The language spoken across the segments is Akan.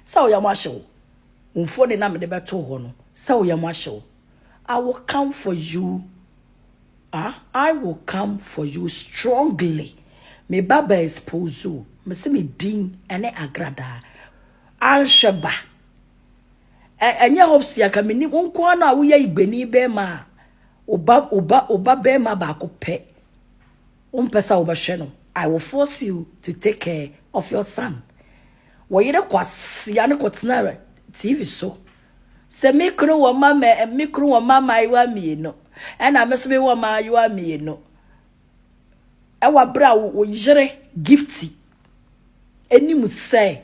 So ya masho. Unfo de na me de beto ho no. So ya masho. I will come for you. I will come for you strongly. Me baba expose you. Me se me din ene agrada. Ansheba. Enya hopes ya ka meni wonko na wo ya igbeni be ma. Oba be ma ba ko pe. Umpesa obahwe no. I will force you to take care of your son. Woyire kwase ya ne kotena TV so. Se mikru wo mama iwa mi no. Ena mesome wo ma iwa mi no. Ewa bra wo yire gifty. Eni say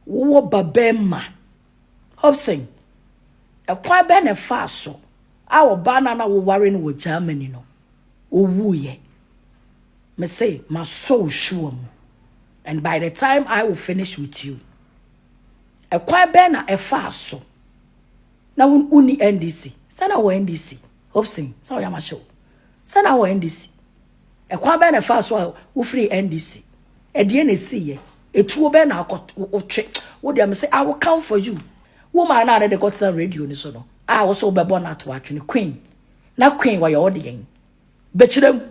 wo babema. Hopeson. E kwa be ne fa so. Awo bana na wo ware no wo Germany no. Owu ye. Me say my soul sure. And by the time I will finish with you. E kwa be na e fa so. Na uni NDC. Sana wo NDC. Hopeson. So ya ma show. Sana wo NDC. E kwa be na fa so wo free NDC. E de na see ye. E tuo be na akot wo twe. Wo de me say I will come for you. Woman na de got the radio ni so no. I also be born at watching queen. Na queen wa your odiyen. Bechirem.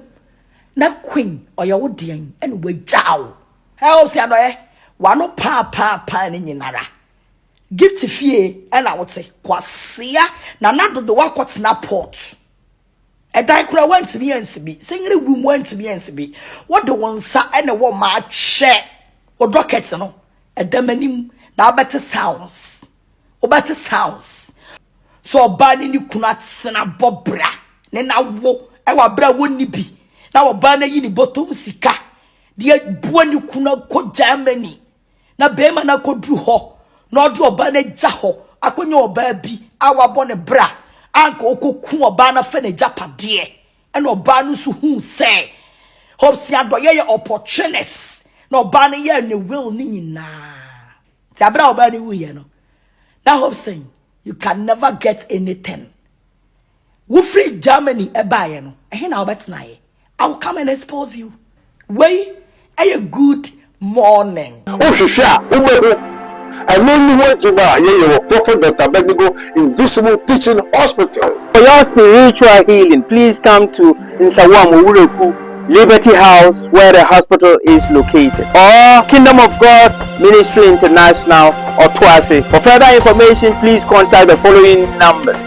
Na queen or your odiyen and we jaw. Help si Adorye. Wano pa ni nyinara. Gift fie and I would say kwasia na do the work what's na port. A diagram went to be NCB. Singing room went to be NCB. What the one sa and a woman share or rockets no. A demonim now better sounds. Better sounds. So bani ni kunat sena bobra. Ne na wo ewa bra woni bi. Na wo bana yi ni bottom sika. Die buo ni kuna ko Germany. Na bema na ko dru ho. Na odi oba na ja ho. Akonye oba bi awa bo ne bra. Anko okoku oba na fe ne japade. E na oba no so hu se. Hopeson Adorye ye opportunist. Na oba na ye ne will ni nyina. Ti abra oba ni wu ye no. Now Hopeson, you can never get anything. We free Germany a buyer no. I will come and expose you. Wait, a good morning. Oh, Shusha, I know you want to buy your Prophet Dr. Bendigo Invisible Teaching Hospital. For your spiritual healing, please come to Nsawamu Ureku Liberty House, where the hospital is located, or Kingdom of God Ministry International, or Twase. For further information, please contact the following numbers: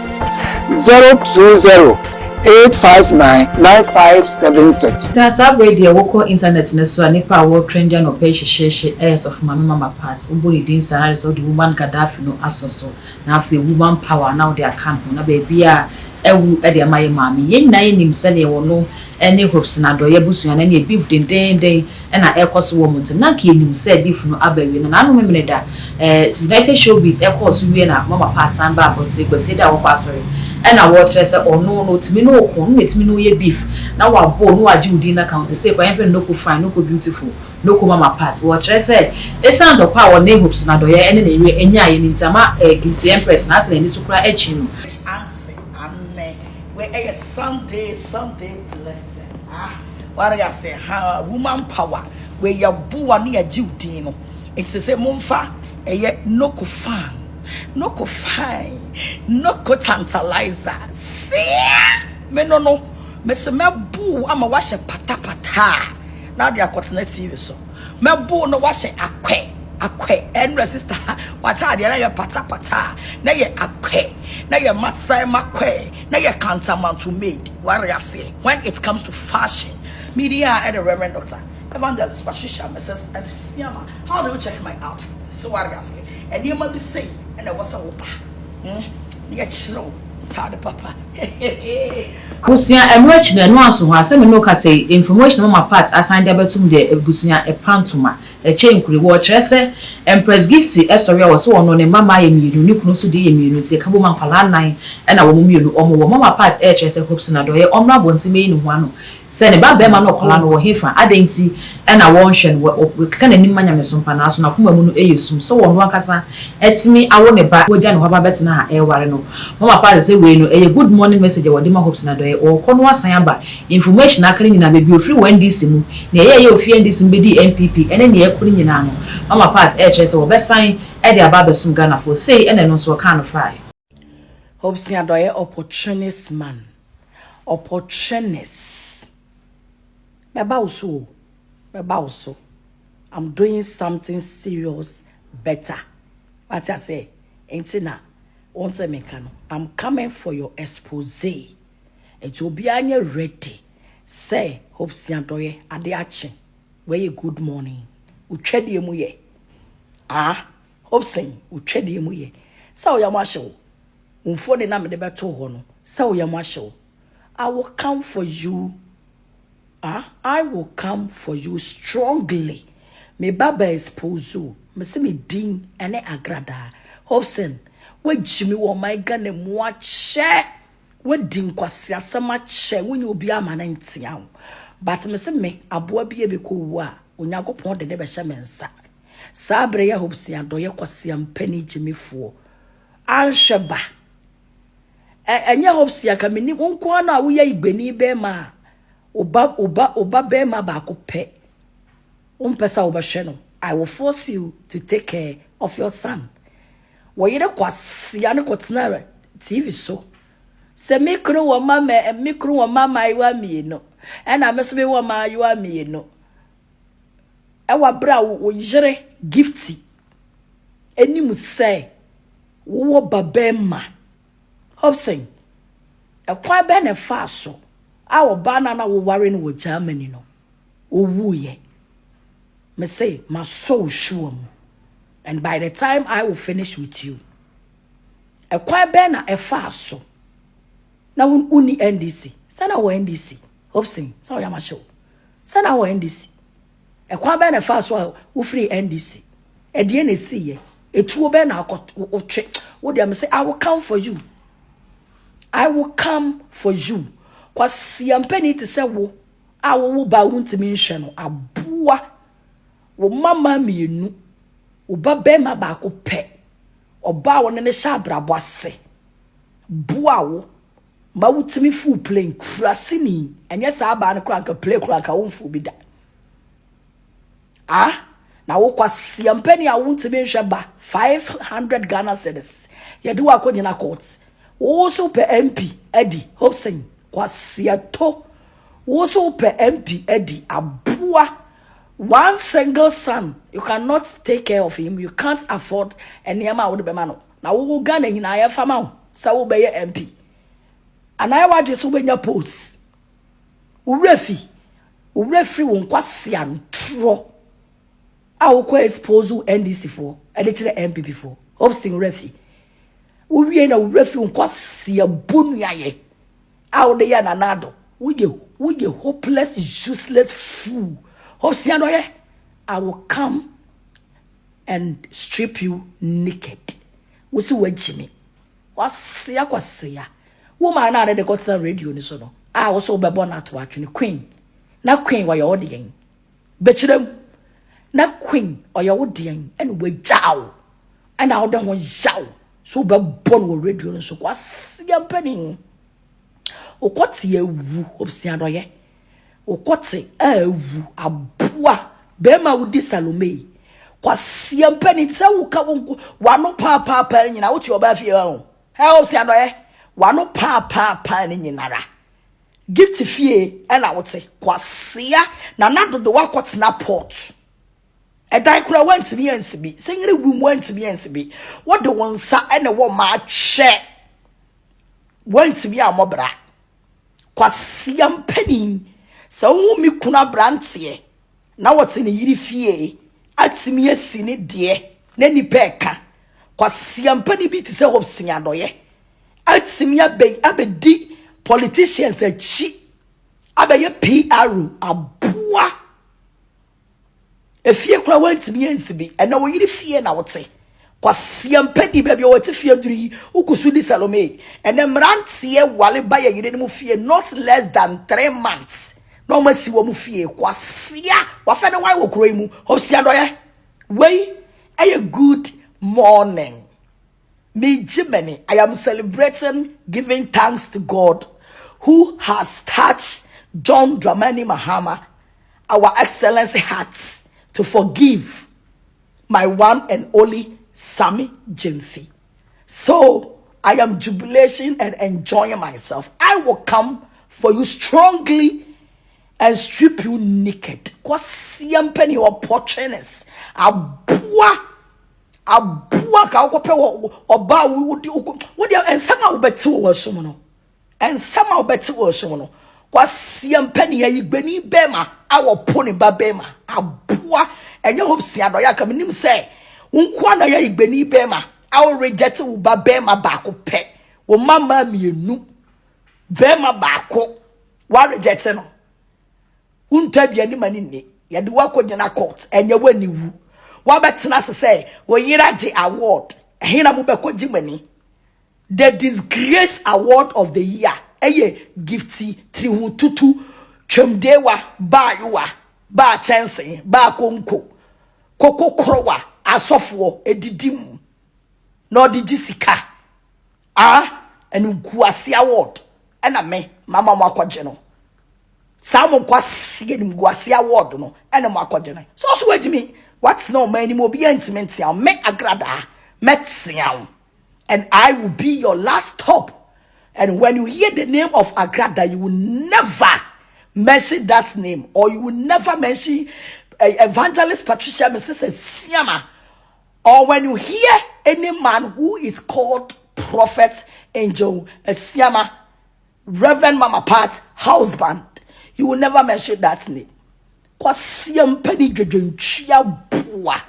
020-859-9576. That's our radio local internet so nipa wo trend and opesheshe airs of mama parts. Ubuli din sana so the woman Gaddafi no asoso. Na afi woman power now they camp na baby a ewu e de amaye mami. Yen na yenim se ne wono ene Hopeson Adorye busua na ne beef den na ekoso wo muntem na ka yenim se beef no abawe na anu memene da United Showbiz ekoso wie na mama parts amba abonte kwese da wo kwasore na water say ono no timi no okon no timi no ye beef na wa bo no agi udi na count say kwa enfe no ko fine no ko beautiful no ko mama part water say e sound of kwa ne Hopeson Adorye ene na ewe enya ye ntama Gilty Empress na ase ni so kra echi no we a Sunday blessing. What I say, woman power, where your boo and your duty, no. It's the same monfa, a yet no co fine, no co fine, no co tantalizer. See, me no, Miss Me boo, I'm a wash a pata. Now they are cotton TV so. Me boo no wash a akwe and resistor what are na your pata na ye akwe na your matsai makwe na your countermand to made what I say when it comes to fashion media and the Reverend Dr. Evangelist Patricia Mrs. Siama, how do you check my outfit? So what I say and you must be say and there was a whoop you get slow papa Busia emwech na no aso ho asem no ka say information mama part assign there betum de busia e pantoma e chenkure wo kire Empress Gifty esori wo so ono ne mama ye mienu ni kunu so de ye mienu tie kabo man kwala nan e na wo mienu omo wo mama part e kire Hopeson Adorye omra bontime ni ho ano se ne ba be ma no kwala no wo hefa adenti e na wo nhwe no ka na nim manya meso mpa na so na koma mu no eyesum so wo no akasa etimi awo ne ba wo ja no ba betina ha e ware no mama part say we no e good morning message wo de ma Hopeson Adorye o kono asan ba information akari nyina be bi ofri NDC mu na ye ofri NDC be di MPP ene ne kuri nyina no mama part e kire se wo besan e de aba besum Ghana for say e no so kan fire Hopeson Adorye opportunist man. Opportunist. Mebauso. I'm doing something serious better. What I say, Entina, once a mekano. I'm coming for your expose. It will be ready. Say, Hopeson Adorye, Adeache. Where you good morning. Uchedi emuye. Hopeson, uchedi emuye. So yamasho. Umfone na me de beto ho no. So yamasho. I will come for you. I will come for you strongly. Me baba expose you. Me se me din ene agrada. Hopeson, we jimi wo my Ghana mu ache. We din kwasi asama che. We ni obi amana ntia. But me se me aboa bi ebe ko wu a Onyankopon de ne be hye me nsa. Sa abre ya Hopeson Adorye kwasi ampani jimi fo. Anhweba. Enye Hopeson aka meni wonko na wo ya igbeni be ma. Oba be ma ba ko pe. Umpesa obahwe no. I will force you to take care of your son. Wo yire kwasi ane kotena TV so. Se mikro wo mama iwa mi no. Ena mesebe wo ma iwa mi no. Ewa bra wo yire gifty. Enimu say wo babema. Hopeson ekwa be ne fa so. Awo bana na wo ware no wo Germany no. Owuye. Me say my soul sure. And by the time I will finish with you. Ekwa be na efa so. Na uni NDC. Sana wo NDC. Hopeson, so ya masho. Sana wo NDC. Ekwa be na efa so wo free NDC. E de na si ye. Etuo be na akot wo twe. Wo de me say I will come for you. I will come for you. Kwasi ampeni te se wo. A wo ba wuntimi nhwe no aboa. Wo mama mienu. Wo ba be ma ba ko pe. Oba wo ne sha brabo ase. Boa wo. Ma wutimi fu plane krasini. Enye sa ba ne kra ka play kra ka wonfu bi da. Na wo kwasi ampeni a wuntimi nhwe ba 500 Ghana cedis. Ye de wa ko nyina court. Also per MP Eddie Hopeson kwasiato. Also per MP Eddie abua. One single son, you cannot take care of him. You can't afford any amount of money. Now we go Ghana in our family. So we be MP. And I want just when your posts. Urefi won kwasian tro. I will expose you NDC for. And it's the MP before. Hopeson refi. Uwie na urefi nkwasi abunu yaye. Out there na nado. We hopeless, useless fool. Hopeson Adorye, I will come and strip you naked. Wusi wejimi. Kwasiya. Woman na de got the radio ni so no. I also be born at watch ni queen. Na queen wa your odien. Bechirem. Na queen or your odien and we jaw. And I don't want jaw. So be born with radio so kwasi ampeni. Okoti ewu Hopeson Adorye. Okoti ewu abua bema wudi Salome. Kwasi ampeni tse wuka wonku wano pa nyina woti oba fie ho. He Hopeson Adorye wano pa nyinara. Gift fie na wote kwasi na nadodo wakoti na port. Edan kura went me ansibi. Singiri room went me ansibi. What the one sa ene wo ma che. Went me amobra. Kwasi ampeni. Sa wo mi kuna brantie. Na what in yiri fie. Atimi asi ne de. Na ni peka. Kwasi ampeni bi ti se Hopeson Adorye. Atimi abedi politicians achi. Abeye PR abua. Efie kura wantimi ansibi ena wo yiri fie na wote kwasi ampedi baabi wote fie duri ukusu di Salome ena mrantie wale ba yire ni mu fie not less than 3 months no masi wo mu fie kwasia wa fe ne wan wo kuro mu Hopeson Adorye wey a good morning me Jimmy. I am celebrating giving thanks to God who has touched John Dramani Mahama, our excellency hearts to forgive my one and only Sammy Jimfi. So I am jubilation and enjoying myself. I will come for you strongly and strip you naked. Kwasi ampeni opportunities. Abua ka okope oba wodi ensama obeti wo so no. Ensama obeti wo so no. Kwasi ampeni ya igbeni bema awo poni ba bema. Abua enye Hopeson Adorye aka menim say unkwa na ya igbeni bema awo reject wo ba bema baako pe. Wo mama mienu bema baako wa reject no. Untabia ni manini ya di wako jina court enye wani wu wabetena se say wo yiraje award ehina mu beko jimani the disgrace award of the year eye gifty trihututu twemdewa ba yuwa ba chance ba konko kokokrowa asofo edidim no di jisika enu guase award ena me mama mo akwaje no Samo kwasi ni mguasi award no ene mo akogene so wejimi what's no man ni mo be intimate ya me agrada metsiam and I will be your last stop. And when you hear the name of Agrada, you will never mention that name, or you will never mention Evangelist Patricia Mrs. Siama. Or when you hear any man who is called Prophet Angel Siama, Reverend Mama Pat husband, you will never mention that name. Kwasiam penny jojonchia bua.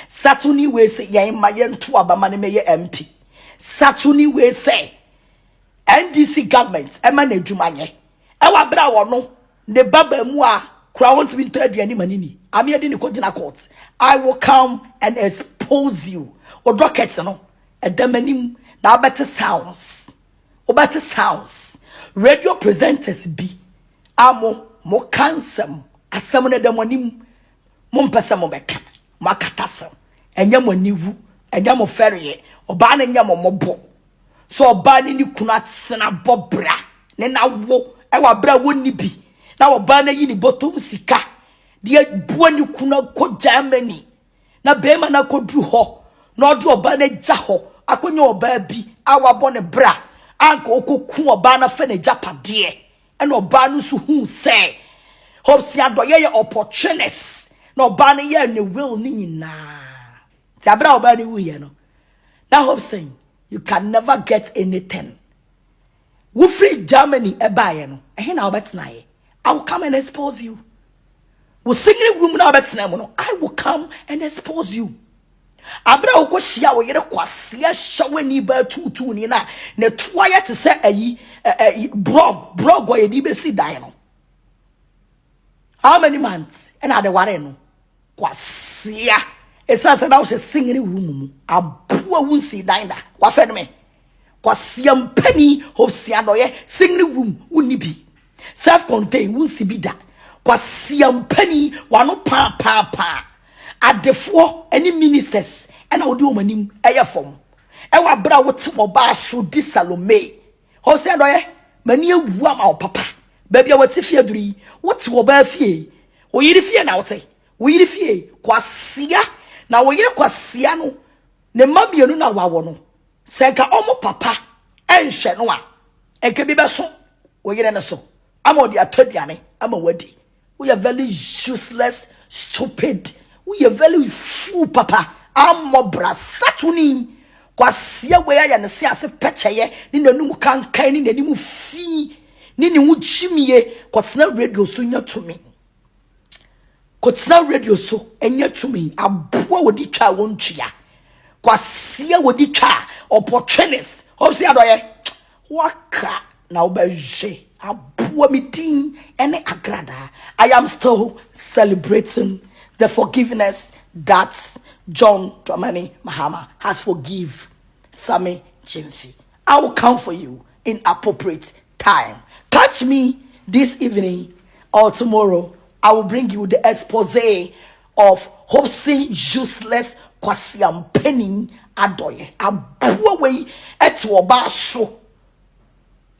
Satuni we say ya imayen to abamane meye MP. Satuni we say NDC government emane jumanye. Ewa bra wono ne baba mu a kura won to be to aduani manini. Ami edi ni kodina court. I will come and expose you. O docket no edamanim na better sounds. O better sounds. Radio presenters be amo mo kansem asem ne demonim mo mpesa mo beka makatasem enya mo niwu enya mo ferye oba na enya mo mobo so oba ni kunu atsena bobra ne na wo e wa bra woni bi na oba na yi ni bottom sika de buo ni kunu ko Germany na bema na kodru ho na odi oba na gya ho akonya oba bi awabo ne bra anka okoku oba na fe na japade and oba no so hu say Hopeson Adorye ye opportunists no oba no ye ne will ni nyina ti abra oba ni wu ye no na Hopeson you can never get anything we free Germany e ba ye no e na obetna ye I will come and expose you we singing room na obetna mo no I will come and expose you abra okohia wo yere kwase ahwani ba tutu ni na ne toya te se ayi brog ye di besi dan no how many months and are the ware no kwase esa se na wo singing room mu abua wunsi dan da wa fe no me kwase mpani Hopeson Adorye singing room uni bi self contained wunsi bi da kwase mpani wano pa adefo any ministers and I would do manim eye form e wa bra wote oba so di Salome Hopeson Adorye mani ewu ama papa ba bia wote fie duri wote oba fie wo yiri fie na wote wo yiri fie kwasia na wo yiri kwasia no ne mamienu na wawo no senka omo papa enhwe no a enke bi beso wo yiri ne so ama odi atodiane ama wadi we are very useless stupid. We are very fool, papa. I'm mobra satuni. Kwasia we ya ne se ase pecheye ni nanu kan kan ni nani mu fi ni ni uchimie kwatena radio so nya to me. Kwatena radio so enya to me. Aboa wodi twa wontwia. Kwasia wodi twa opportunities. Hopeson Adorye waka na obeje. Aboa meeting ene agrada. I am still celebrating the forgiveness that John Dramani Mahama has forgive Sammy Jimfi. I will come for you in appropriate time. Catch me this evening or tomorrow. I will bring you the expose of Hopeson useless Kwasiam Penny Adorye. Abuwe etu oba so.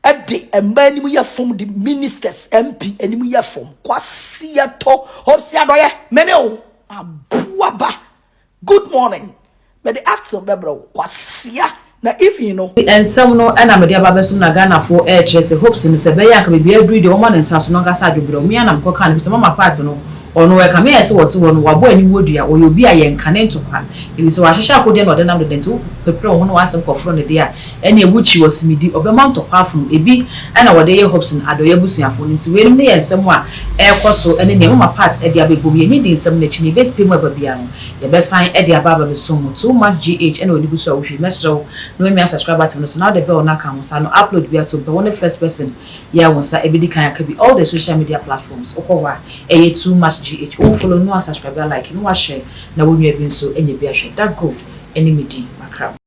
Ede emani mu yefom the ministers MP enimu yefom kwasia to hopsi Adorye mene o abuaba good morning me the action bebro kwasia na if you know and some no and I'm the babesum na Ghana for air chase Hopeson se be ya ka be adru de woman nsa so no kasa adwobro me na mko kan se mama part no ono we ka me ese wote wono wabo ani wodua oyo bi a ye nkane ntokwa ebi se wa hwehwe akode na ode nam de nti pepre ho no wasem kofro ne de a ene ewuchi wasimidi obema ntokwa afun ebi ana wode ye Hopeson Adorye busuafo nti we ne ye nsem a ekoso ene ne mama part e de abegbo ye ni de nsem na chi ne best pay mu ababia no ye be sign e de ababa be so mu too much gh ene wodi busu a wo hwi mesrew no me subscribe button so now the bell na kan so no upload bi ato be one first person ya wonsa e bi di kan akabi all the social media platforms okwa e too much gh o follow no subscribe like no share na wo nwa bi nso enye bi ahwe that go any medi makram